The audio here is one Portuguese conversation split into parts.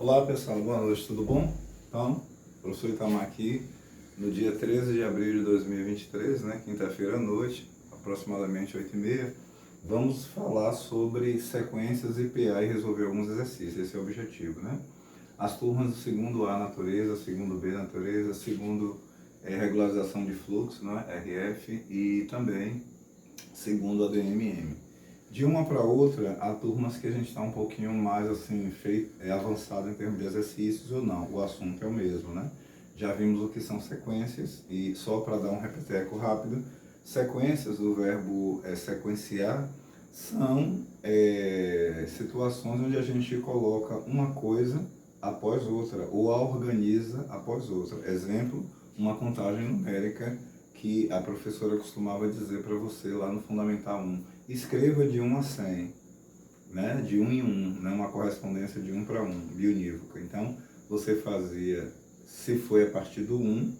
Olá pessoal, boa noite, tudo bom? Então, o professor Itamar aqui no dia 13 de abril de 2023, né, quinta-feira à noite, aproximadamente 8h30, vamos falar sobre sequências IPA e resolver alguns exercícios, esse é o objetivo, né? As turmas do segundo A natureza, segundo B natureza, segundo regularização de fluxo, né, RF, e também segundo ADMM. De uma para outra, há turmas que a gente está um pouquinho mais assim, avançado em termos de exercícios ou não. O assunto é o mesmo, né? Já vimos o que são sequências e só para dar um repeteco rápido, sequências do verbo sequenciar são situações onde a gente coloca uma coisa após outra ou a organiza após outra. Exemplo, uma contagem numérica que a professora costumava dizer para você lá no Fundamental 1. Escreva de 1 a 100, né? De 1 em 1, né? Uma correspondência de 1 para 1, bionívoca. Então, você fazia, se foi a partir do 1,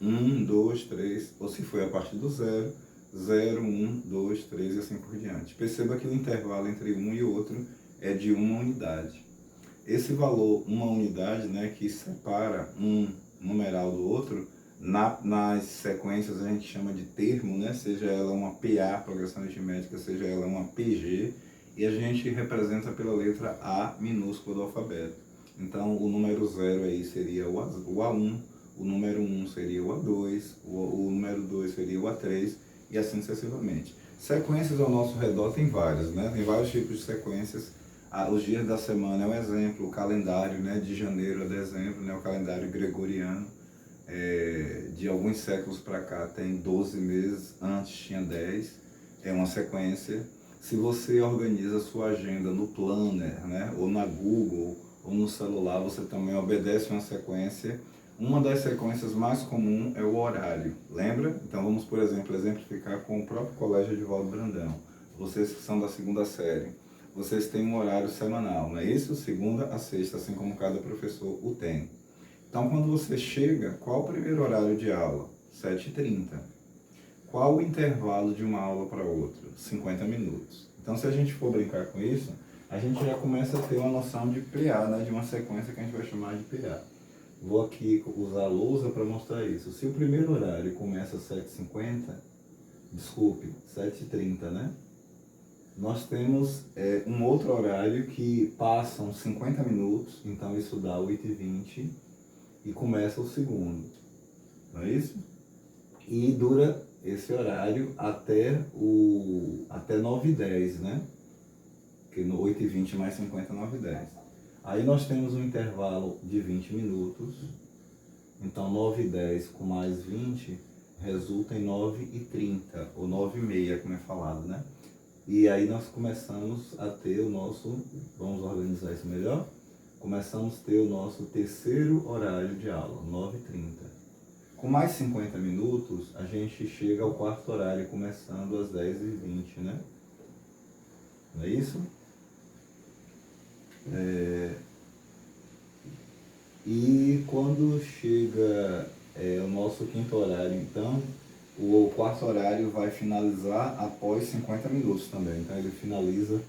1, 2, 3, ou se foi a partir do 0, 0, 1, 2, 3 e assim por diante. Perceba que o intervalo entre um e outro é de uma unidade. Esse valor, uma unidade, né, que separa um numeral do outro, nas sequências a gente chama de termo, né? Seja ela uma PA, progressão aritmética, seja ela uma PG, e a gente representa pela letra A minúscula do alfabeto. Então o número 0 aí seria o A1, o número 1 seria o A2, o número 2 seria o A3 e assim sucessivamente. Sequências ao nosso redor tem várias, né? Tem vários tipos de sequências. Os dias da semana é um exemplo, o calendário, né, de janeiro a dezembro, né, o calendário gregoriano. De alguns séculos para cá tem 12 meses, antes tinha 10, é uma sequência. Se você organiza a sua agenda no Planner, né, ou na Google, ou no celular, você também obedece uma sequência. Uma das sequências mais comuns é o horário, lembra? Então vamos, por exemplo, exemplificar com o próprio Colégio Edivaldo Brandão. Vocês que são da segunda série, vocês têm um horário semanal, não é isso? Segunda a sexta, assim como cada professor o tem. Então, quando você chega, qual o primeiro horário de aula? 7h30. Qual o intervalo de uma aula para outra? 50 minutos. Então, se a gente for brincar com isso, a gente já começa a ter uma noção de PA, né? De uma sequência que a gente vai chamar de PA. Vou aqui usar a lousa para mostrar isso. Se o primeiro horário começa às 7h50, desculpe, 7h30, né? Nós temos um outro horário que passam 50 minutos, então isso dá 8h20, e começa o segundo, não é isso? E dura esse horário até 9h10, né? Que no 8h20 mais 50, 9h10. Aí nós temos um intervalo de 20 minutos, então 9h10 com mais 20 resulta em 9h30, ou 9h30, como é falado, né? E aí nós começamos a ter o nosso, vamos organizar isso melhor? Começamos a ter o nosso terceiro horário de aula, 9h30. Com mais 50 minutos, a gente chega ao quarto horário, começando às 10h20, né? Não é isso? E quando chega o nosso quinto horário, então, o quarto horário vai finalizar após 50 minutos também. Então ele finaliza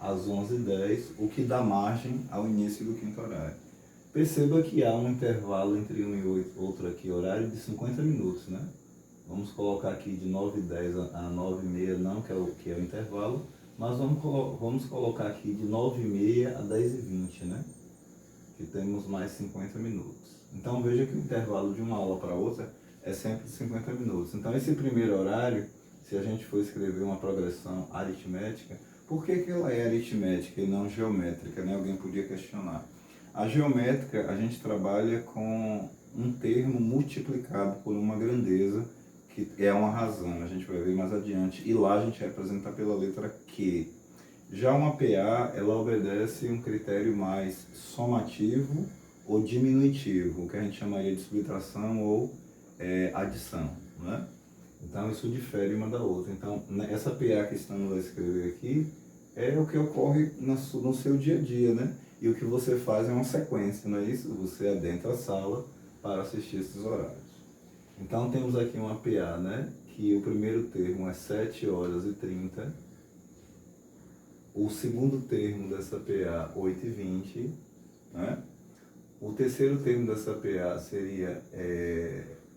às 11h10, o que dá margem ao início do quinto horário. Perceba que há um intervalo entre um e outro aqui, horário de 50 minutos, né? Vamos colocar aqui de 9h10 a 9h30, não, que é o intervalo, mas vamos colocar aqui de 9h30 a 10h20, né? Que temos mais 50 minutos. Então veja que o intervalo de uma aula para outra é sempre de 50 minutos. Então esse primeiro horário, se a gente for escrever uma progressão aritmética, por que ela é aritmética e não geométrica, né? Alguém podia questionar. A geométrica, a gente trabalha com um termo multiplicado por uma grandeza, que é uma razão, a gente vai ver mais adiante, e lá a gente representa pela letra Q. Já uma PA, ela obedece um critério mais somativo ou diminutivo, o que a gente chamaria de subtração ou adição, né? Então isso difere uma da outra. Então essa PA que estamos a escrever aqui é o que ocorre no seu dia a dia, né? E o que você faz é uma sequência, não é isso? Você adentra a sala para assistir esses horários. Então temos aqui uma PA, né? Que o primeiro termo é 7h30, o segundo termo dessa PA 8h20, né? O terceiro termo dessa PA seria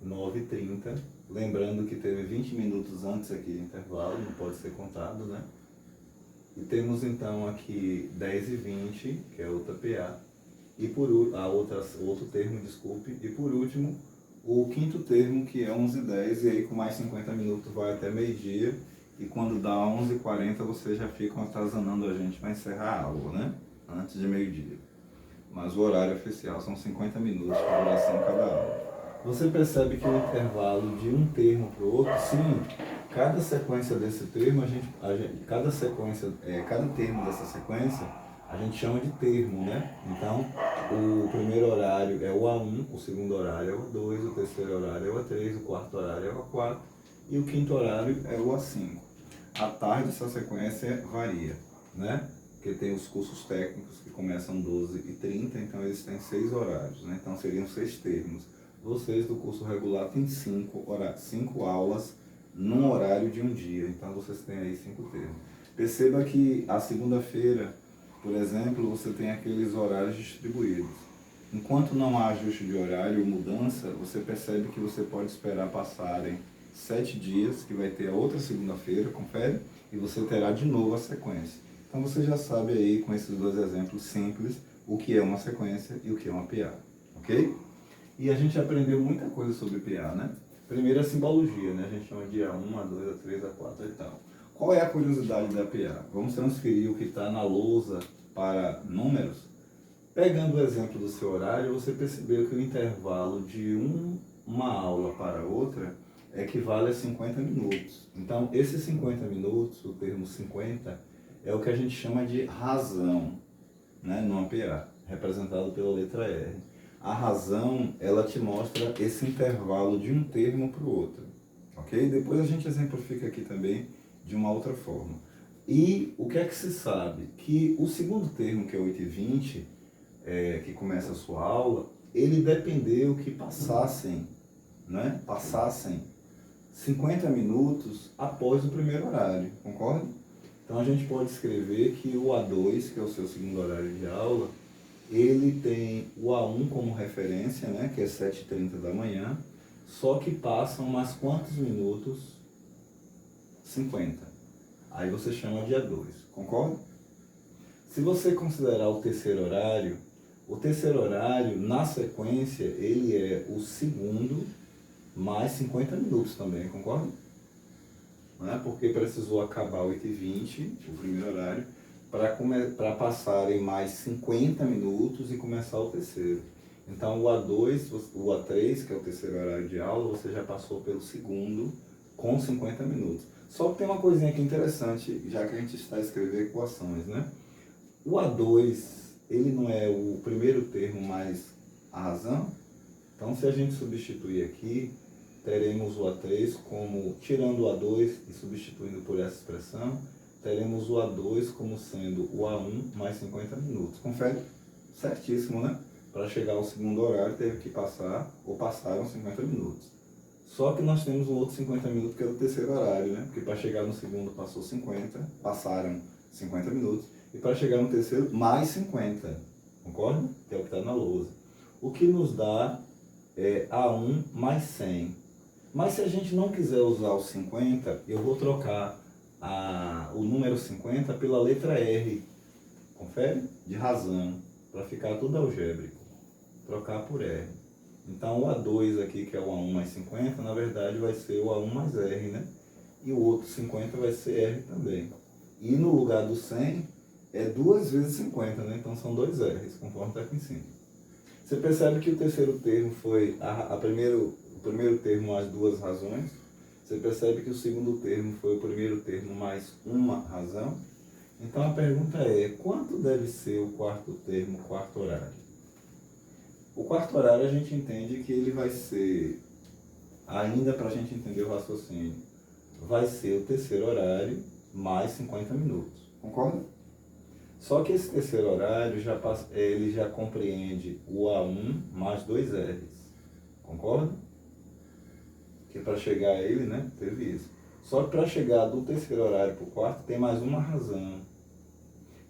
9h30, lembrando que teve 20 minutos antes aqui de intervalo, não pode ser contado, né? E temos então aqui 10h20, que é outra PA, e outro termo, desculpe, e por último, o quinto termo, que é 11h10, e aí com mais 50 minutos vai até meio-dia, e quando dá 11h40 vocês já ficam atazanando a gente para encerrar a aula, né? Antes de meio-dia. Mas o horário oficial são 50 minutos para duração cada aula. Você percebe que o intervalo de um termo para o outro, sim, cada sequência desse termo, cada termo dessa sequência, a gente chama de termo, né? Então, o primeiro horário é o A1, o segundo horário é o A2, o terceiro horário é o A3, o quarto horário é o A4 e o quinto horário é o A5. À tarde essa sequência varia, né? Porque tem os cursos técnicos que começam 12h30, então eles têm 6 horários, né? Então seriam 6 termos. Vocês do curso regular têm 5 aulas num horário de um dia, então vocês têm aí 5 termos. Perceba que a segunda-feira, por exemplo, você tem aqueles horários distribuídos. Enquanto não há ajuste de horário ou mudança, você percebe que você pode esperar passarem 7 dias, que vai ter a outra segunda-feira, confere, e você terá de novo a sequência. Então você já sabe aí, com esses dois exemplos simples, o que é uma sequência e o que é uma PA, ok? E a gente aprendeu muita coisa sobre PA, né? Primeiro a simbologia, né? A gente chama de A1, A2, A3, A4 e tal. Qual é a curiosidade da PA? Vamos transferir o que está na lousa para números? Pegando o exemplo do seu horário, você percebeu que o intervalo de uma aula para outra equivale a 50 minutos. Então, esses 50 minutos, o termo 50, é o que a gente chama de razão, né, numa PA, representado pela letra R. A razão, ela te mostra esse intervalo de um termo para o outro, ok? Depois a gente exemplifica aqui também de uma outra forma. E o que é que se sabe? Que o segundo termo, que é 8h20, que começa a sua aula, ele dependeu que passassem 50 minutos após o primeiro horário, concorda? Então a gente pode escrever que o A2, que é o seu segundo horário de aula, ele tem o A1 como referência, né, que é 7h30 da manhã, só que passam mais quantos minutos? 50. Aí você chama de A2, concorda? Se você considerar o terceiro horário, na sequência, ele é o segundo mais 50 minutos também, concorda? Não é? Porque precisou acabar 8h20, o primeiro horário, para passarem mais 50 minutos e começar o terceiro. Então o A2, o A3, que é o terceiro horário de aula, você já passou pelo segundo com 50 minutos. Só que tem uma coisinha aqui interessante, já que a gente está a escrever equações, né? O A2, ele não é o primeiro termo mais a razão? Então se a gente substituir aqui, teremos o A3 como, tirando o A2 e substituindo por essa expressão, teremos o A2 como sendo o A1 mais 50 minutos. Confere? Certíssimo, né? Para chegar ao segundo horário teve que passar, ou passaram 50 minutos. Só que nós temos um outro 50 minutos que é o terceiro horário, né? Porque para chegar no segundo passaram 50 minutos, e para chegar no terceiro, mais 50. Concorda? Que é o que está na lousa. O que nos dá A1 mais 100. Mas se a gente não quiser usar o 50, eu vou trocar o número 50 pela letra R. Confere? De razão. Para ficar tudo algébrico. Trocar por R. Então o A2 aqui, que é o A1 mais 50, na verdade vai ser o A1 mais R, né? E o outro 50 vai ser R também. E no lugar do 100, é 2 vezes 50, né? Então são 2 R's, conforme está aqui em cima. Você percebe que o terceiro termo foi o primeiro termo mais 2 razões. Você percebe que o segundo termo foi o primeiro termo mais uma razão. Então a pergunta é, quanto deve ser o quarto termo, o quarto horário? O quarto horário a gente entende que ele vai ser, ainda para a gente entender o raciocínio, vai ser o terceiro horário mais 50 minutos. Concorda? Só que esse terceiro horário ele já compreende o A1 mais 2 R's. Concorda? Que para chegar a ele, né, teve isso. Só que para chegar do terceiro horário para o quarto tem mais uma razão.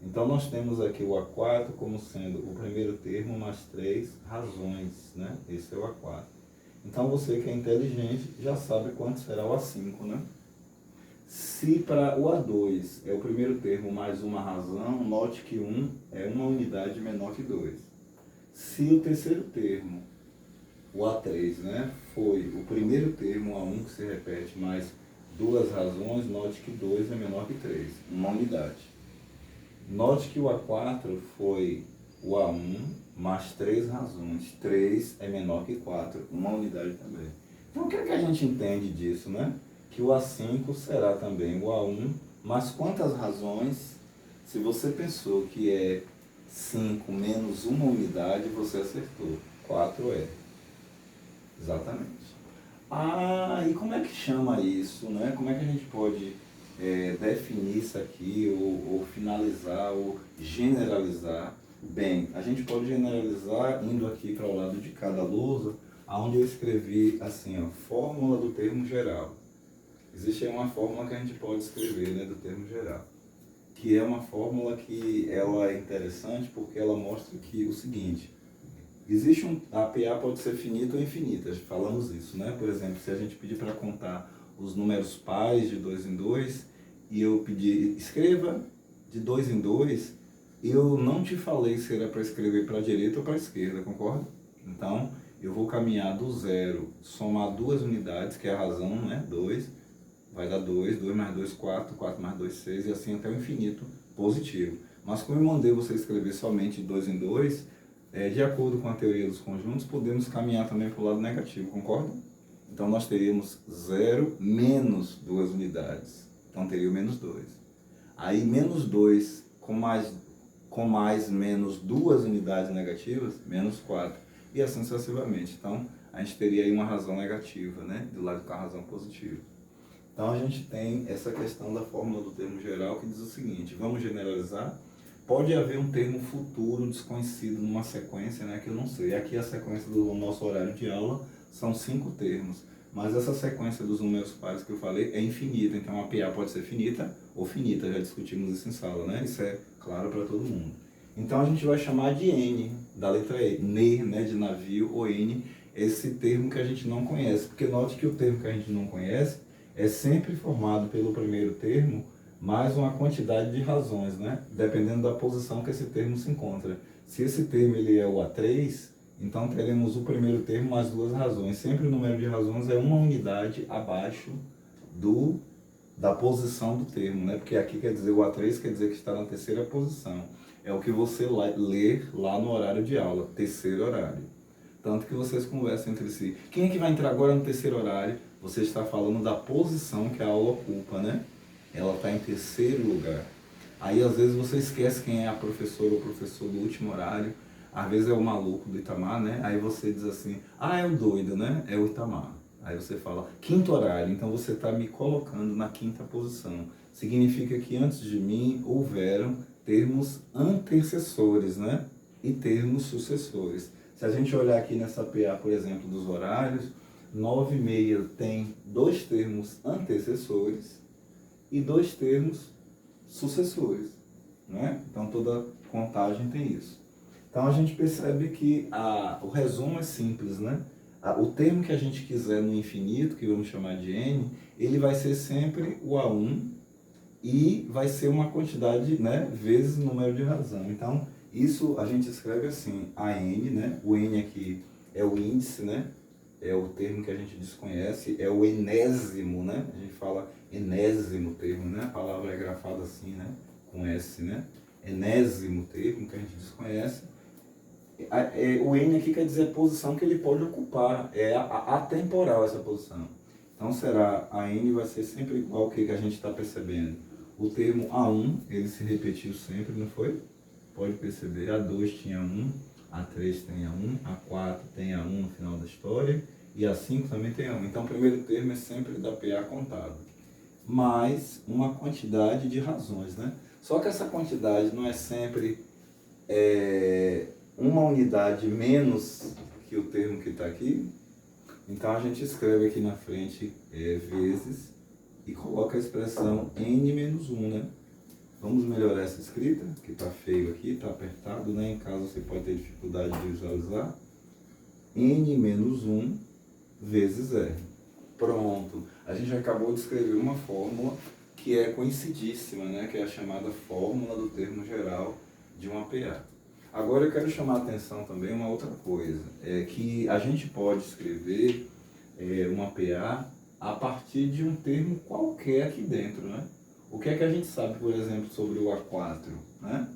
Então nós temos aqui o A4 como sendo o primeiro termo mais 3 razões, né? Esse é o A4. Então você que é inteligente já sabe quanto será o A5, né? Se para o A2 é o primeiro termo mais uma razão, note que 1 é uma unidade menor que 2. Se o terceiro termo, o A3, né, foi o primeiro termo A1 que se repete mais duas razões, note que 2 é menor que 3, uma unidade. Note que o A4 foi o A1 mais 3 razões, 3 é menor que 4, uma unidade também. Então o que é que a gente entende disso, né? Que o A5 será também o A1, mas quantas razões? Se você pensou que é 5 menos uma unidade, você acertou. 4 é. Exatamente. Ah, e como é que chama isso, né? Como é que a gente pode definir isso aqui, ou finalizar, ou generalizar? Bem, a gente pode generalizar indo aqui para o lado de cada lousa, onde eu escrevi assim, ó, fórmula do termo geral. Existe aí uma fórmula que a gente pode escrever, né, do termo geral, que é uma fórmula que ela é interessante porque ela mostra que o seguinte, a PA pode ser finita ou infinita, falamos isso, né? Por exemplo, se a gente pedir para contar os números pares de 2 em 2 e eu pedir, escreva de 2 em 2, eu não te falei se era para escrever para a direita ou para a esquerda, concorda? Então, eu vou caminhar do zero, somar duas unidades, que é a razão, né? 2, vai dar 2, 2 mais 2, 4, 4 mais 2, 6, e assim até o infinito positivo. Mas como eu mandei você escrever somente de 2 em 2, de acordo com a teoria dos conjuntos, podemos caminhar também para o lado negativo, concorda? Então nós teríamos 0 menos 2 unidades. Então teria o menos 2. Aí menos 2 com mais menos 2 unidades negativas, menos 4. E assim sucessivamente. Então a gente teria aí uma razão negativa, né? Do lado com a razão positiva. Então a gente tem essa questão da fórmula do termo geral que diz o seguinte, vamos generalizar? Pode haver um termo futuro desconhecido numa sequência, né, que eu não sei. Aqui a sequência do nosso horário de aula são 5 termos, mas essa sequência dos números pares que eu falei é infinita, então a PA pode ser finita ou finita, já discutimos isso em sala, né? Isso é claro para todo mundo. Então a gente vai chamar de N, da letra E, NE, né, de navio, ou N, esse termo que a gente não conhece, porque note que o termo que a gente não conhece é sempre formado pelo primeiro termo mais uma quantidade de razões, né? Dependendo da posição que esse termo se encontra. Se esse termo ele é o A3, então teremos o primeiro termo mais duas razões. Sempre o número de razões é uma unidade abaixo da posição do termo, né? Porque aqui quer dizer o A3 quer dizer que está na terceira posição. É o que você lê lá no horário de aula, terceiro horário. Tanto que vocês conversam entre si. Quem é que vai entrar agora no terceiro horário? Você está falando da posição que a aula ocupa, né? Ela está em terceiro lugar. Aí às vezes você esquece quem é a professora ou o professor do último horário. Às vezes é o maluco do Itamar, né? Aí você diz assim, é o doido, né? É o Itamar. Aí você fala, quinto horário, então você está me colocando na quinta posição. Significa que antes de mim houveram termos antecessores, né? E termos sucessores. Se a gente olhar aqui nessa PA, por exemplo, dos horários, 9h30 tem 2 termos antecessores e 2 termos sucessores, né? Então toda contagem tem isso. Então a gente percebe que o resumo é simples, né? O termo que a gente quiser no infinito, que vamos chamar de N, ele vai ser sempre o A1 e vai ser uma quantidade, né, vezes o número de razão. Então isso a gente escreve assim, AN, né? O N aqui é o índice, né? É o termo que a gente desconhece, é o enésimo, né? A gente fala enésimo termo, né? A palavra é grafada assim, né? Com S, né? Enésimo termo que a gente desconhece. O N aqui quer dizer a posição que ele pode ocupar, é atemporal essa posição. Então será, a N vai ser sempre igual ao que a gente está percebendo. O termo A1, ele se repetiu sempre, não foi? Pode perceber, A2 tinha 1, A3 tem A1, A4 tem A1 no final da história, e A5 também tem A1. Então o primeiro termo é sempre da PA contável, mais uma quantidade de razões, né? Só que essa quantidade não é sempre uma unidade menos que o termo que está aqui. Então a gente escreve aqui na frente vezes e coloca a expressão n menos 1, né? Vamos melhorar essa escrita, que está feio aqui, está apertado, né? Em caso você pode ter dificuldade de visualizar. N menos 1 vezes R. Pronto. A gente acabou de escrever uma fórmula que é conhecidíssima, né? Que é a chamada fórmula do termo geral de uma PA. Agora eu quero chamar a atenção também uma outra coisa. É que a gente pode escrever uma PA a partir de um termo qualquer aqui dentro, né? O que é que a gente sabe, por exemplo, sobre o A4, né?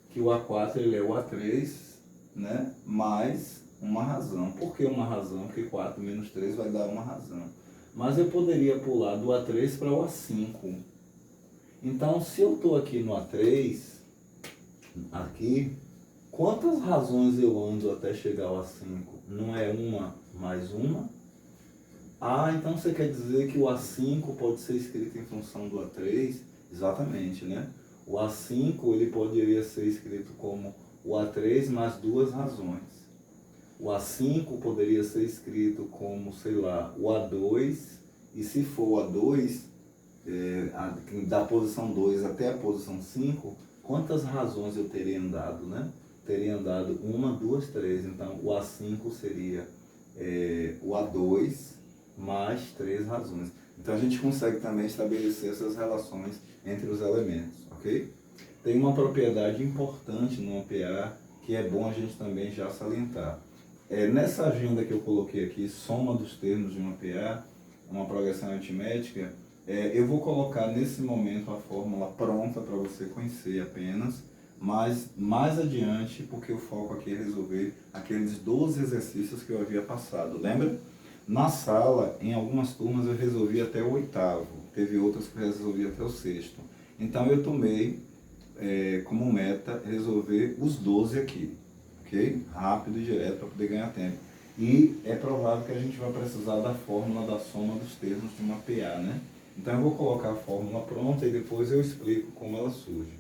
Que o A4 ele é o A3, né? Mais uma razão. Por que uma razão? Porque 4 menos 3 vai dar uma razão. Mas eu poderia pular do A3 para o A5. Então, se eu estou aqui no A3, aqui, quantas razões eu ando até chegar ao A5? Não é uma mais uma? Ah, então você quer dizer que o A5 pode ser escrito em função do A3? Exatamente, né? O A5 ele poderia ser escrito como o A3 mais duas razões. O A5 poderia ser escrito como, sei lá, o A2, e se for o A2, da posição 2 até a posição 5, quantas razões eu teria andado, né? Teria andado 1, 2, 3. Então, o A5 seria o A2 mais 3 razões. Então, a gente consegue também estabelecer essas relações entre os elementos, ok? Tem uma propriedade importante no PA que é bom a gente também já salientar. Nessa agenda que eu coloquei aqui, soma dos termos de uma PA, uma progressão aritmética, eu vou colocar nesse momento a fórmula pronta para você conhecer apenas, mas mais adiante, porque o foco aqui é resolver aqueles 12 exercícios que eu havia passado. Lembra? Na sala, em algumas turmas eu resolvi até o 8º, teve outras que eu resolvi até o 6º. Então eu tomei como meta resolver os 12 aqui, ok? Rápido e direto para poder ganhar tempo. E é provável que a gente vai precisar da fórmula da soma dos termos de uma PA, né? Então eu vou colocar a fórmula pronta e depois eu explico como ela surge.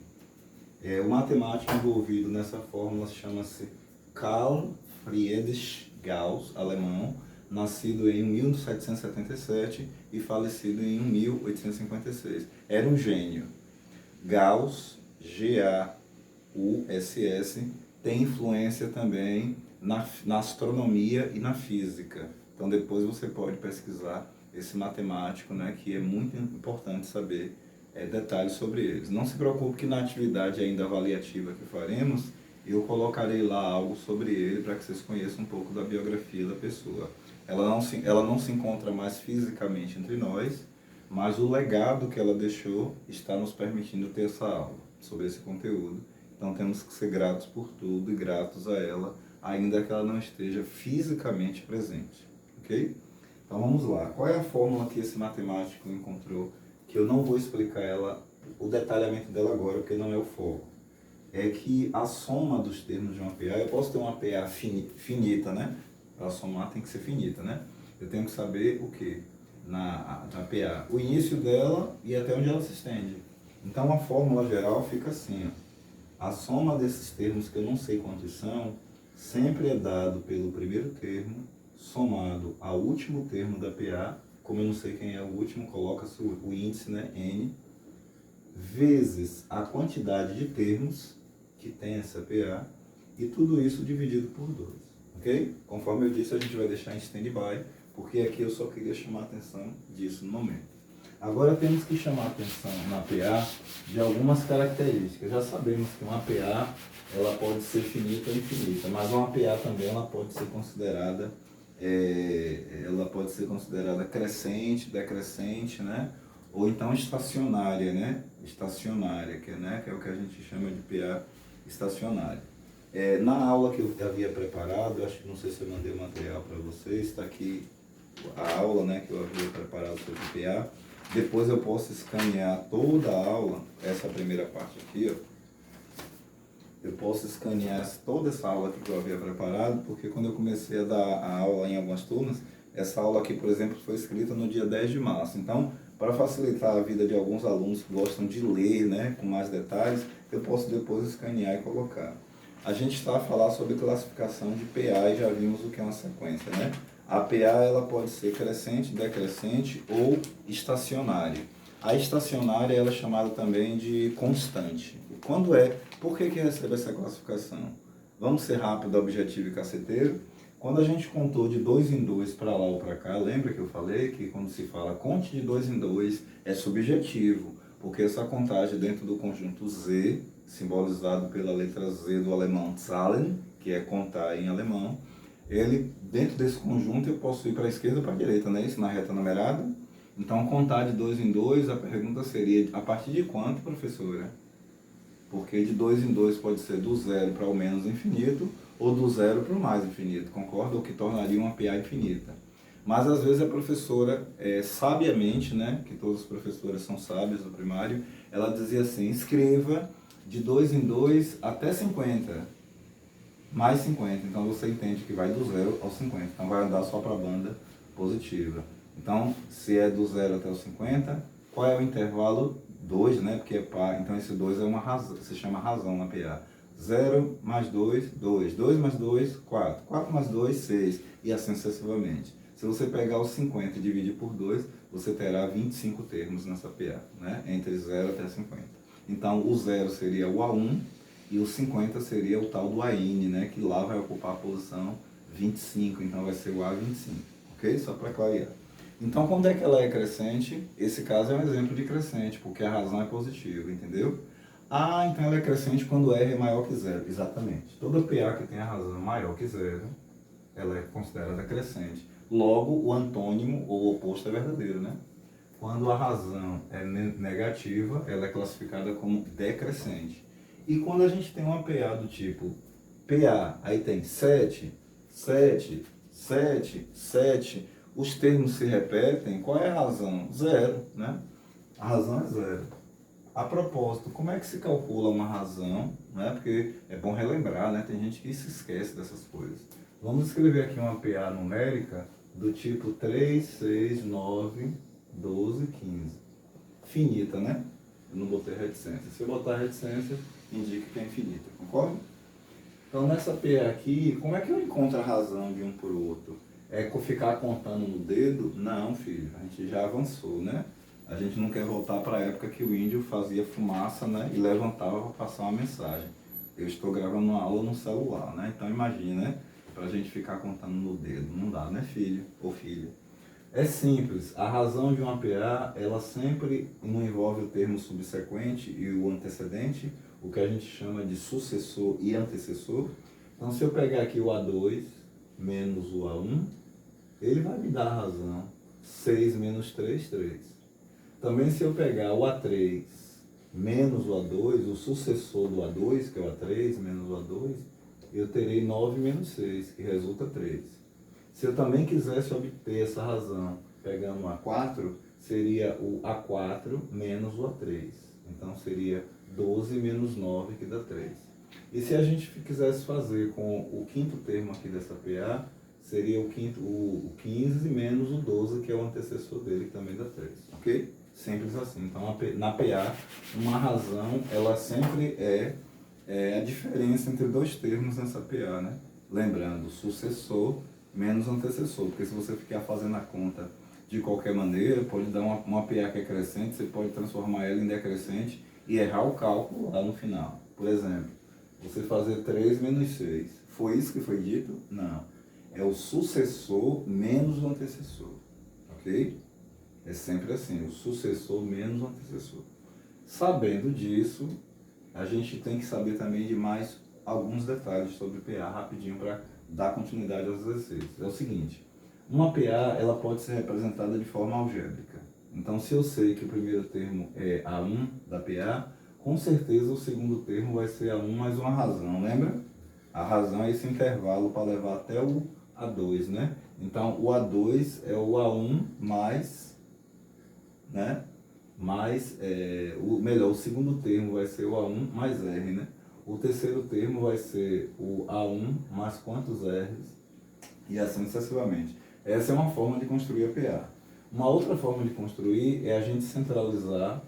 O matemático envolvido nessa fórmula chama-se Carl Friedrich Gauss, alemão, nascido em 1777 e falecido em 1856. Era um gênio. Gauss, G-A-U-S-S, tem influência também na astronomia e na física. Então depois você pode pesquisar esse matemático, né, que é muito importante saber detalhes sobre eles. Não se preocupe que na atividade ainda avaliativa que faremos, eu colocarei lá algo sobre ele para que vocês conheçam um pouco da biografia da pessoa. Ela não se encontra mais fisicamente entre nós, mas o legado que ela deixou está nos permitindo ter essa aula sobre esse conteúdo. Então temos que ser gratos por tudo e gratos a ela, ainda que ela não esteja fisicamente presente. Ok? Então vamos lá. Qual é a fórmula que esse matemático encontrou? Que eu não vou explicar o detalhamento dela agora, porque não é o foco. É que a soma dos termos de uma PA, eu posso ter uma PA finita, né? Para somar tem que ser finita, né? Eu tenho que saber o quê? Na PA, o início dela e até onde ela se estende. Então a fórmula geral fica assim, ó. A soma desses termos, que eu não sei quantos são, sempre é dado pelo primeiro termo somado ao último termo da PA. Como eu não sei quem é o último, coloca-se o índice, né, N, vezes a quantidade de termos que tem essa PA, e tudo isso dividido por 2, ok? Conforme eu disse, a gente vai deixar em stand-by, porque aqui eu só queria chamar a atenção disso no momento. Agora temos que chamar a atenção na PA de algumas características. Já sabemos que uma PA ela pode ser finita ou infinita, mas uma PA também ela pode ser considerada crescente, decrescente, né? Ou então estacionária, né? Estacionária, que é o que a gente chama de PA estacionária. Na aula que eu havia preparado, acho que não sei se eu mandei o material para vocês, está aqui a aula, né, que eu havia preparado sobre PA. Depois eu posso escanear toda a aula, essa primeira parte aqui, ó. Eu posso escanear toda essa aula aqui que eu havia preparado, porque quando eu comecei a dar a aula em algumas turmas, essa aula aqui, por exemplo, foi escrita no dia 10 de março. Então, para facilitar a vida de alguns alunos que gostam de ler, né, com mais detalhes, eu posso depois escanear e colocar. A gente está a falar sobre classificação de PA e já vimos o que é uma sequência, né? A PA ela pode ser crescente, decrescente ou estacionária. A estacionária ela é chamada também de constante. Por que recebe essa classificação? Vamos ser rápido, objetivo e caceteiro. Quando a gente contou de 2 em 2 para lá ou para cá, lembra que eu falei que quando se fala conte de 2 em 2 é subjetivo, porque essa contagem dentro do conjunto Z, simbolizado pela letra Z do alemão Zahlen, que é contar em alemão, ele, dentro desse conjunto eu posso ir para a esquerda ou para a direita, não é isso? Na reta numerada. Então, contar de 2 em 2, a pergunta seria, a partir de quanto, professora? Porque de 2 em 2 pode ser do zero para o menos infinito, ou do zero para o mais infinito, concorda? O que tornaria uma PA infinita. Mas, às vezes, a professora, sabiamente, né, que todas as professoras são sábias do primário, ela dizia assim, escreva de 2 em 2 até 50, mais 50. Então, você entende que vai do 0 ao 50. Então, vai andar só para a banda positiva. Então, se é do 0 até o 50, qual é o intervalo? 2, né? Porque é par. Então, esse 2 é uma razão, se chama razão na PA. 0 mais 2, 2. 2 mais 2, 4. 4 mais 2, 6. E assim sucessivamente. Se você pegar os 50 e dividir por 2, você terá 25 termos nessa PA, né? Entre 0 até 50. Então, o 0 seria o A1 e o 50 seria o tal do AN, né? Que lá vai ocupar a posição 25. Então, vai ser o A25. Ok? Só para clarear. Então, quando é que ela é crescente? Esse caso é um exemplo de crescente, porque a razão é positiva, entendeu? Ah, então ela é crescente quando R é maior que zero. Exatamente. Toda PA que tem a razão maior que zero, ela é considerada crescente. Logo, o antônimo ou o oposto é verdadeiro, né? Quando a razão é negativa, ela é classificada como decrescente. E quando a gente tem uma PA do tipo PA, aí tem 7, 7, 7, 7, os termos se repetem, qual é a razão? Zero, né? A razão é zero. A propósito, como é que se calcula uma razão? Né? Porque é bom relembrar, né? Tem gente que se esquece dessas coisas. Vamos escrever aqui uma PA numérica do tipo 3, 6, 9, 12, 15. Finita, né? Eu não botei reticência. Se eu botar reticência, indica que é infinita, concorda? Então, nessa PA aqui, como é que eu encontro a razão de um por outro? É ficar contando no dedo? Não, filho, a gente já avançou, né? A gente não quer voltar para a época que o índio fazia fumaça, né? E levantava para passar uma mensagem. Eu estou gravando uma aula no celular, né? Então, imagina, né? Para a gente ficar contando no dedo. Não dá, né, filho ou filha? É simples. A razão de uma PA, ela sempre não envolve o termo subsequente e o antecedente, o que a gente chama de sucessor e antecessor. Então, se eu pegar aqui o A2 menos o A1, ele vai me dar a razão. 6 menos 3, 3. Também se eu pegar o A3 menos o A2, o sucessor do A2, que é o A3 menos o A2, eu terei 9 menos 6, que resulta 3. Se eu também quisesse obter essa razão pegando o A4, seria o A4 menos o A3. Então seria 12 menos 9, que dá 3. E se a gente quisesse fazer com o quinto termo aqui dessa PA, seria o 15 menos o 12, que é o antecessor dele, que também dá 3. Ok? Simples assim. Então, na PA, uma razão, ela sempre é a diferença entre dois termos nessa PA, né? Lembrando, sucessor menos antecessor, porque se você ficar fazendo a conta de qualquer maneira, pode dar uma PA que é crescente, você pode transformar ela em decrescente e errar o cálculo lá no final. Por exemplo, você fazer 3 menos 6. Foi isso que foi dito? Não. É o sucessor menos o antecessor. Ok? É sempre assim, o sucessor menos o antecessor. Sabendo disso, a gente tem que saber também de mais alguns detalhes sobre PA rapidinho para dar continuidade aos exercícios. É o seguinte, uma PA ela pode ser representada de forma algébrica. Então, se eu sei que o primeiro termo é A1 da PA, com certeza o segundo termo vai ser A1 mais uma razão, lembra? A razão é esse intervalo para levar até o A2, né? Então, o A2 é o A1 mais, né? O segundo termo vai ser o A1 mais R, né? O terceiro termo vai ser o A1 mais quantos R's? E assim sucessivamente. Essa é uma forma de construir a PA. Uma outra forma de construir é a gente centralizar,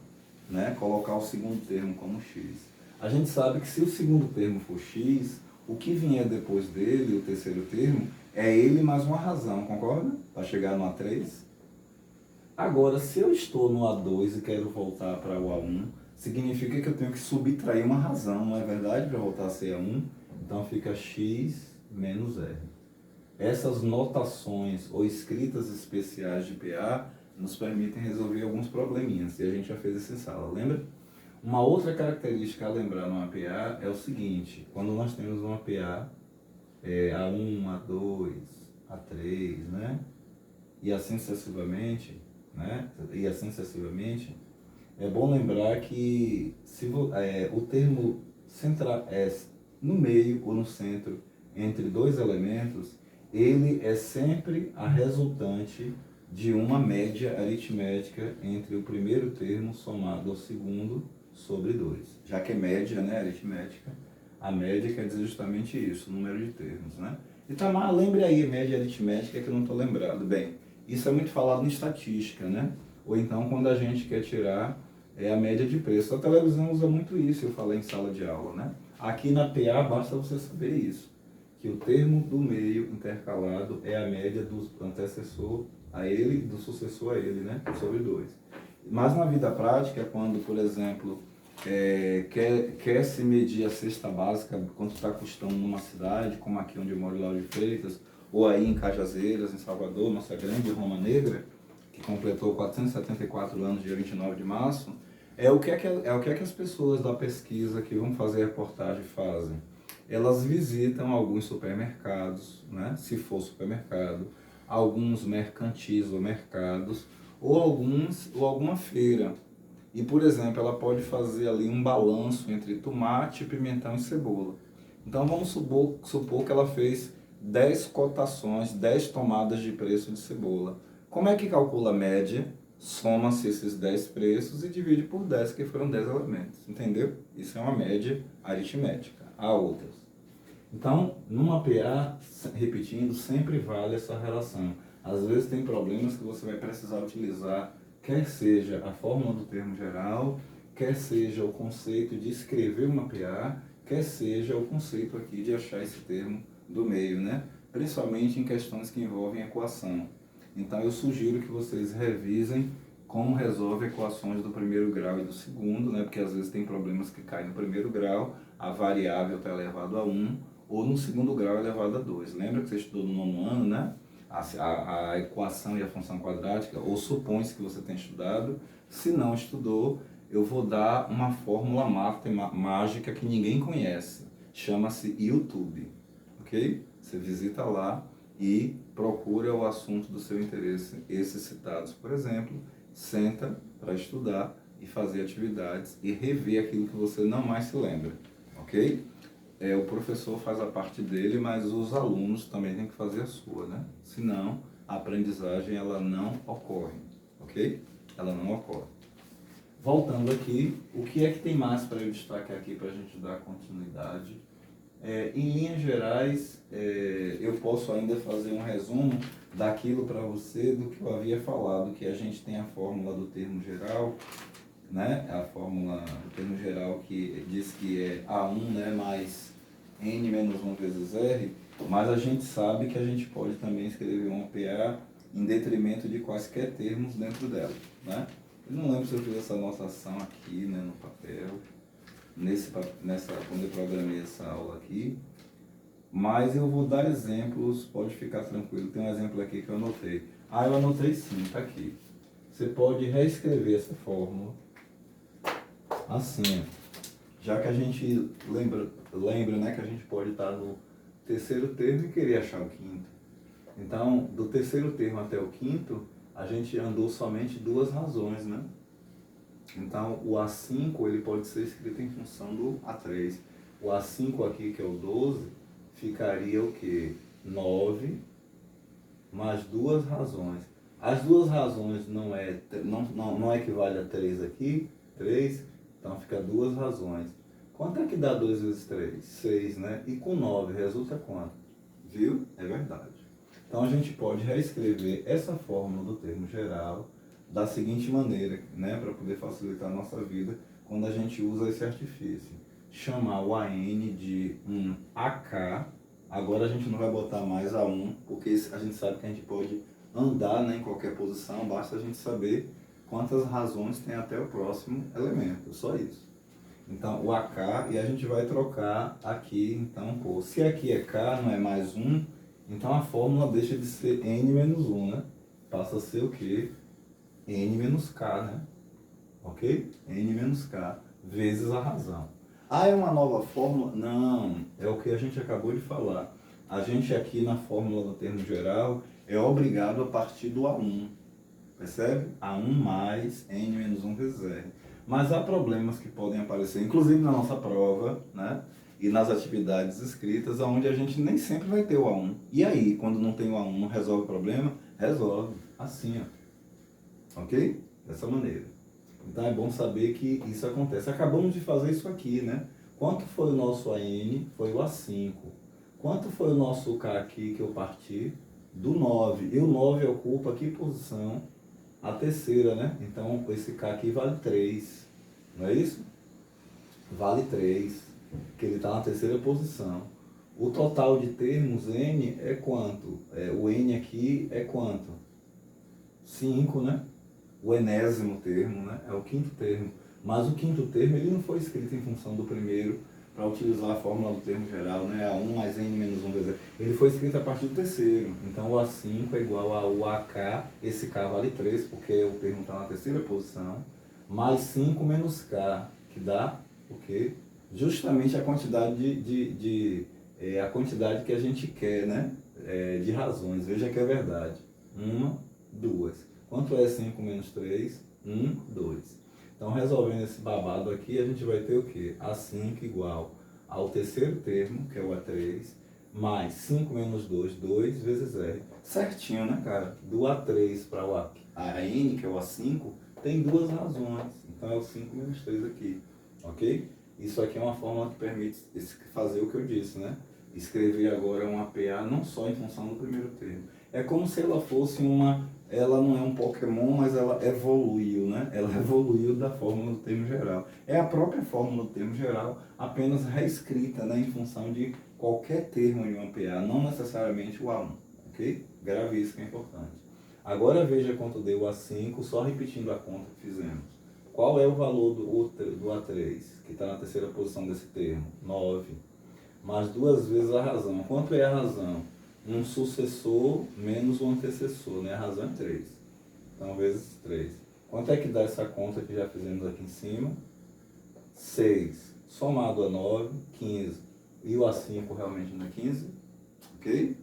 né? Colocar o segundo termo como X. A gente sabe que se o segundo termo for X, o que vier depois dele, o terceiro termo, é ele mais uma razão, concorda? Para chegar no A3. Agora, se eu estou no A2 e quero voltar para o A1, significa que eu tenho que subtrair uma razão, não é verdade? Para voltar a ser A1. Então fica x menos r. Essas notações ou escritas especiais de PA nos permitem resolver alguns probleminhas, e a gente já fez isso em sala, lembra? Uma outra característica a lembrar numa PA é o seguinte: quando nós temos uma PA, A1, A2, A3, né? E assim sucessivamente, né? E assim sucessivamente, é bom lembrar que o termo central no meio ou no centro entre dois elementos, ele é sempre a resultante de uma média aritmética entre o primeiro termo somado ao segundo sobre 2. Já que é média, né, aritmética, a média quer dizer justamente isso, o número de termos, né? E Tamar, lembre aí a média aritmética que eu não estou lembrado. Bem, isso é muito falado em estatística, né? Ou então quando a gente quer tirar a média de preço. A televisão usa muito isso, eu falei em sala de aula, né? Aqui na PA basta você saber isso, que o termo do meio intercalado é a média do antecessor a ele e do sucessor a ele, né? Sobre 2. Mas na vida prática, quando, por exemplo, quer se medir a cesta básica, quanto está custando numa cidade, como aqui onde eu moro, Lauro de Freitas, ou aí em Cajazeiras, em Salvador, nossa grande Roma Negra, que completou 474 anos, dia 29 de março, o que é que as pessoas da pesquisa que vão fazer a reportagem fazem? Elas visitam alguns supermercados, né, se for supermercado, alguns mercantis ou mercados, ou alguma feira. E, por exemplo, ela pode fazer ali um balanço entre tomate, pimentão e cebola. Então vamos supor que ela fez 10 cotações, 10 tomadas de preço de cebola. Como é que calcula a média? Soma-se esses 10 preços e divide por 10, que foram 10 elementos. Entendeu? Isso é uma média aritmética. Há outras. Então, numa PA, repetindo, sempre vale essa relação. Às vezes tem problemas que você vai precisar utilizar, quer seja a fórmula do termo geral, quer seja o conceito de escrever uma PA, quer seja o conceito aqui de achar esse termo do meio, né? Principalmente em questões que envolvem equação. Então eu sugiro que vocês revisem como resolve equações do primeiro grau e do segundo, né? Porque às vezes tem problemas que caem no primeiro grau, a variável está elevado a 1, ou no segundo grau elevado a 2. Lembra que você estudou no nono ano, né? A equação e a função quadrática, ou supõe-se que você tem estudado. Se não estudou, eu vou dar uma fórmula mágica que ninguém conhece. Chama-se YouTube, ok? Você visita lá e procura o assunto do seu interesse, esses citados, por exemplo, senta para estudar e fazer atividades e rever aquilo que você não mais se lembra, ok? O professor faz a parte dele, mas os alunos também têm que fazer a sua, né? Senão, a aprendizagem ela não ocorre, ok? Ela não ocorre. Voltando aqui, o que é que tem mais para eu destacar aqui para a gente dar continuidade? Em linhas gerais, eu posso ainda fazer um resumo daquilo para você do que eu havia falado, que a gente tem a fórmula do termo geral, né? A fórmula do termo geral que diz que é A1, né, mais N menos 1 vezes R, mas a gente sabe que a gente pode também escrever uma PA em detrimento de quaisquer termos dentro dela, né? Eu não lembro se eu fiz essa anotação aqui, né, no papel, quando eu programei essa aula aqui, mas eu vou dar exemplos, pode ficar tranquilo. Tem um exemplo aqui que eu anotei. Eu anotei sim, tá aqui. Você pode reescrever essa fórmula assim, já que a gente lembra, né, que a gente pode estar no terceiro termo e querer achar o quinto. Então, do terceiro termo até o quinto, a gente andou somente duas razões, né? Então, o A5 ele pode ser escrito em função do A3. O A5 aqui, que é o 12, ficaria o quê? 9 mais duas razões. As duas razões não equivale a 3 aqui, 3, então fica duas razões. Quanto é que dá 2 vezes 3? 6, né? E com 9 resulta quanto? Viu? É verdade. Então a gente pode reescrever essa fórmula do termo geral da seguinte maneira, né? Para poder facilitar a nossa vida quando a gente usa esse artifício. Chamar o AN de AK. Agora a gente não vai botar mais A1, porque a gente sabe que a gente pode andar, né, em qualquer posição, basta a gente saber quantas razões tem até o próximo elemento, só isso. Então, o AK, e a gente vai trocar aqui, então, pô, se aqui é K, não é mais 1, então a fórmula deixa de ser N menos 1, né? Passa a ser o quê? N menos K, né? Ok? N menos K, vezes a razão. Ah, é uma nova fórmula? Não, é o que a gente acabou de falar. A gente aqui na fórmula do termo geral é obrigado a partir do A1, percebe? A1 mais N menos 1 vezes R. Mas há problemas que podem aparecer, inclusive na nossa prova, né? E nas atividades escritas, onde a gente nem sempre vai ter o A1. E aí, quando não tem o A1, não resolve o problema? Resolve. Assim, ó. Ok? Dessa maneira. Então é bom saber que isso acontece. Acabamos de fazer isso aqui, né? Quanto foi o nosso AN? Foi o A5. Quanto foi o nosso K aqui que eu parti? Do 9. E o 9 ocupa que posição? A terceira, né? Então esse K aqui vale 3. Não é isso? Vale 3. Que ele está na terceira posição. O total de termos N é quanto? O N aqui é quanto? 5, né? O enésimo termo, né? É o quinto termo. Mas o quinto termo ele não foi escrito em função do primeiro para utilizar a fórmula do termo geral, né? A1 mais N menos 1 vezes R. Ele foi escrito a partir do terceiro. Então o A5 é igual ao AK, esse K vale 3, porque o termo está na terceira posição, mais 5 menos K, que dá o quê? Justamente a quantidade a quantidade que a gente quer, né? De razões. Veja que é verdade. 1, 2. Quanto é 5 menos 3? 1, 2. Então, resolvendo esse babado aqui, a gente vai ter o quê? A5 igual ao terceiro termo, que é o A3, mais 5 menos 2, 2 vezes R. Certinho, né, cara? Do A3 para o AN, que é o A5, tem duas razões. Então, é o 5 menos 3 aqui, ok? Isso aqui é uma fórmula que permite fazer o que eu disse, né? Escrever agora um APA não só em função do primeiro termo. É como se ela fosse ela não é um Pokémon, mas ela evoluiu, né? Ela evoluiu da fórmula do termo geral. É a própria fórmula do termo geral, apenas reescrita, né, em função de qualquer termo em um APA, não necessariamente o A1, ok? Grave isso que é importante. Agora veja quanto deu o A5, só repetindo a conta que fizemos. Qual é o valor do A3, que está na terceira posição desse termo? 9. Mais duas vezes a razão. Quanto é a razão? Um sucessor menos um antecessor, né? A razão é 3. Então, vezes 3. Quanto é que dá essa conta que já fizemos aqui em cima? 6. Somado a 9, 15. E o A5 realmente não é 15? Ok?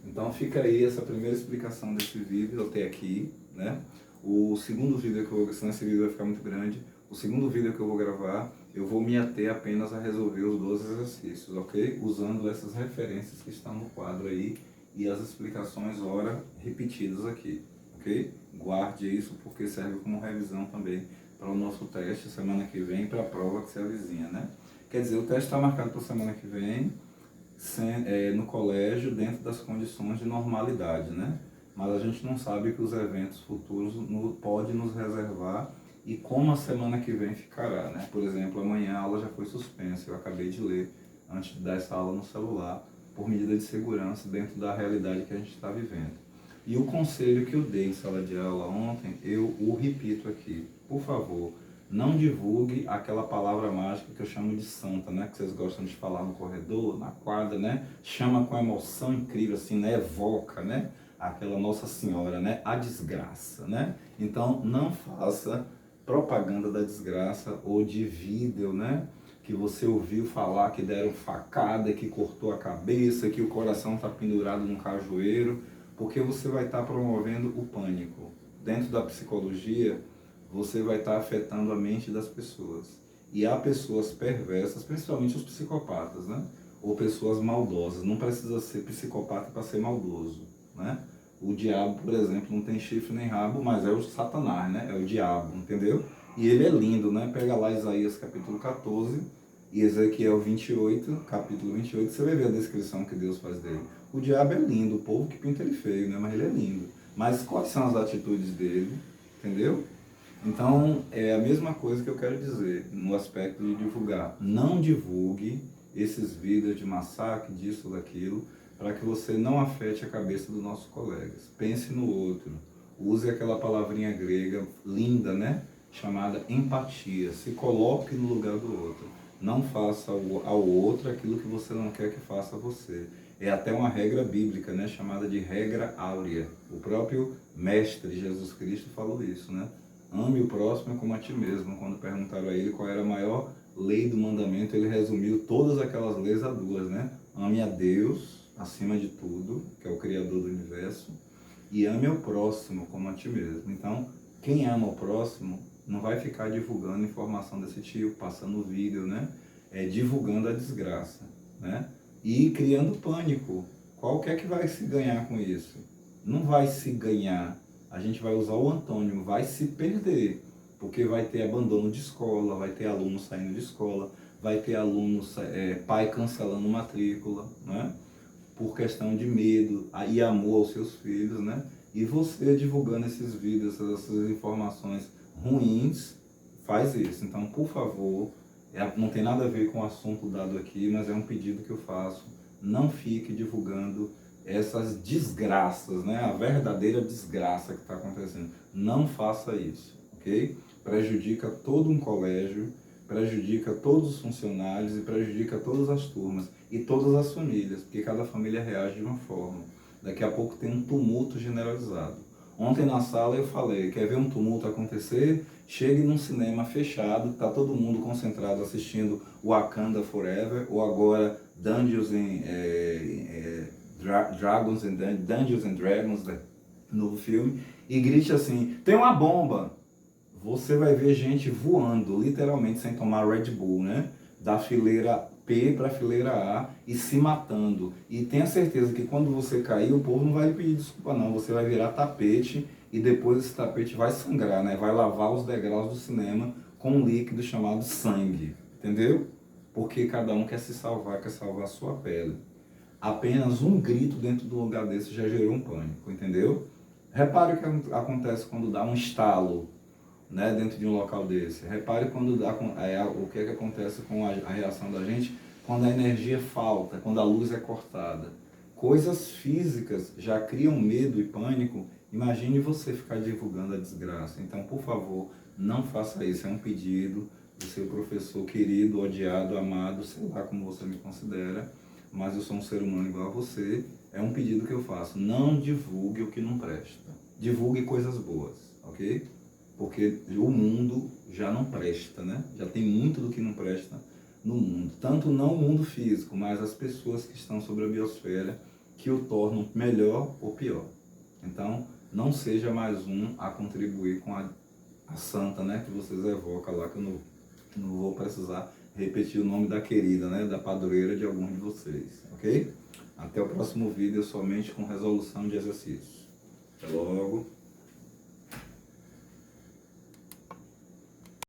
Então, fica aí essa primeira explicação desse vídeo até aqui, né? O segundo vídeo que eu vou... Senão esse vídeo vai ficar muito grande. O segundo vídeo que eu vou gravar, eu vou me ater apenas a resolver os 12 exercícios, ok? Usando essas referências que estão no quadro aí e as explicações, ora, repetidas aqui, ok? Guarde isso porque serve como revisão também para o nosso teste semana que vem, para a prova que se avizinha, né? Quer dizer, o teste está marcado para semana que vem, no colégio, dentro das condições de normalidade, né? Mas a gente não sabe que os eventos futuros podem nos reservar e como a semana que vem ficará, né? Por exemplo, amanhã a aula já foi suspensa, eu acabei de ler antes de dar essa aula no celular, por medida de segurança dentro da realidade que a gente está vivendo. E o conselho que eu dei em sala de aula ontem, eu o repito aqui. Por favor, não divulgue aquela palavra mágica que eu chamo de santa, né? Que vocês gostam de falar no corredor, na quadra, né? Chama com emoção incrível, assim, né? Evoca, né? Aquela Nossa Senhora, né? A desgraça, né? Então, não faça propaganda da desgraça ou de vídeo, né? Que você ouviu falar que deram facada, que cortou a cabeça, que o coração está pendurado num cajueiro, porque você vai estar promovendo o pânico. Dentro da psicologia, você vai estar afetando a mente das pessoas. E há pessoas perversas, principalmente os psicopatas, né? Ou pessoas maldosas. Não precisa ser psicopata para ser maldoso, né? O diabo, por exemplo, não tem chifre nem rabo, mas é o Satanás, né? É o diabo, entendeu? E ele é lindo, né? Pega lá Isaías capítulo 14 e Ezequiel 28, capítulo 28, você vai ver a descrição que Deus faz dele. O diabo é lindo, o povo que pinta ele feio, né? Mas ele é lindo. Mas quais são as atitudes dele, entendeu? Então, é a mesma coisa que eu quero dizer no aspecto de divulgar. Não divulgue esses vídeos de massacre, disso, daquilo, para que você não afete a cabeça dos nossos colegas. Pense no outro. Use aquela palavrinha grega linda, né? Chamada empatia. Se coloque no lugar do outro. Não faça ao outro aquilo que você não quer que faça a você. É até uma regra bíblica, né? Chamada de regra áurea. O próprio mestre Jesus Cristo falou isso, né? Ame o próximo como a ti mesmo. Quando perguntaram a ele qual era a maior lei do mandamento, ele resumiu todas aquelas leis a duas, né? Ame a Deus acima de tudo, que é o Criador do universo, e ame ao próximo como a ti mesmo. Então, quem ama o próximo não vai ficar divulgando informação desse tipo, passando vídeo, né? Divulgando a desgraça, né? E criando pânico. Qual que é que vai se ganhar com isso? Não vai se ganhar. A gente vai usar o antônimo, vai se perder. Porque vai ter abandono de escola, vai ter aluno saindo de escola, vai ter aluno, pai cancelando matrícula, né? Por questão de medo e amor aos seus filhos, né? E você divulgando esses vídeos, essas informações ruins, faz isso. Então, por favor, não tem nada a ver com o assunto dado aqui, mas é um pedido que eu faço. Não fique divulgando essas desgraças, né? A verdadeira desgraça que está acontecendo. Não faça isso, ok? Prejudica todo um colégio, prejudica todos os funcionários e prejudica todas as turmas e todas as famílias, porque cada família reage de uma forma. Daqui a pouco tem um tumulto generalizado. Ontem na sala eu falei, quer ver um tumulto acontecer? Chegue num cinema fechado, está todo mundo concentrado assistindo Wakanda Forever, ou agora Dungeons and Dragons, né? Novo filme, e grite assim, tem uma bomba! Você vai ver gente voando, literalmente, sem tomar Red Bull, né? Da fileira P para a fileira A e se matando. E tenha certeza que quando você cair, o povo não vai lhe pedir desculpa não. Você vai virar tapete e depois esse tapete vai sangrar, né? Vai lavar os degraus do cinema com um líquido chamado sangue. Entendeu? Porque cada um quer se salvar, quer salvar a sua pele. Apenas um grito dentro do lugar desse já gerou um pânico, entendeu? Repare o que acontece quando dá um estalo, né, dentro de um local desse. Repare quando o que acontece com a reação da gente quando a energia falta, quando a luz é cortada. Coisas físicas já criam medo e pânico. Imagine você ficar divulgando a desgraça. Então, por favor, não faça isso. É um pedido do seu professor querido, odiado, amado, sei lá como você me considera, mas eu sou um ser humano igual a você. É um pedido que eu faço. Não divulgue o que não presta. Divulgue coisas boas, ok? Porque o mundo já não presta, né? Já tem muito do que não presta no mundo. Tanto não o mundo físico, mas as pessoas que estão sobre a biosfera que o tornam melhor ou pior. Então, não seja mais um a contribuir com a santa, né? Que vocês evocam lá, que eu não vou precisar repetir o nome da querida, né? Da padroeira de algum de vocês, ok? Até o próximo vídeo, somente com resolução de exercício. Até logo.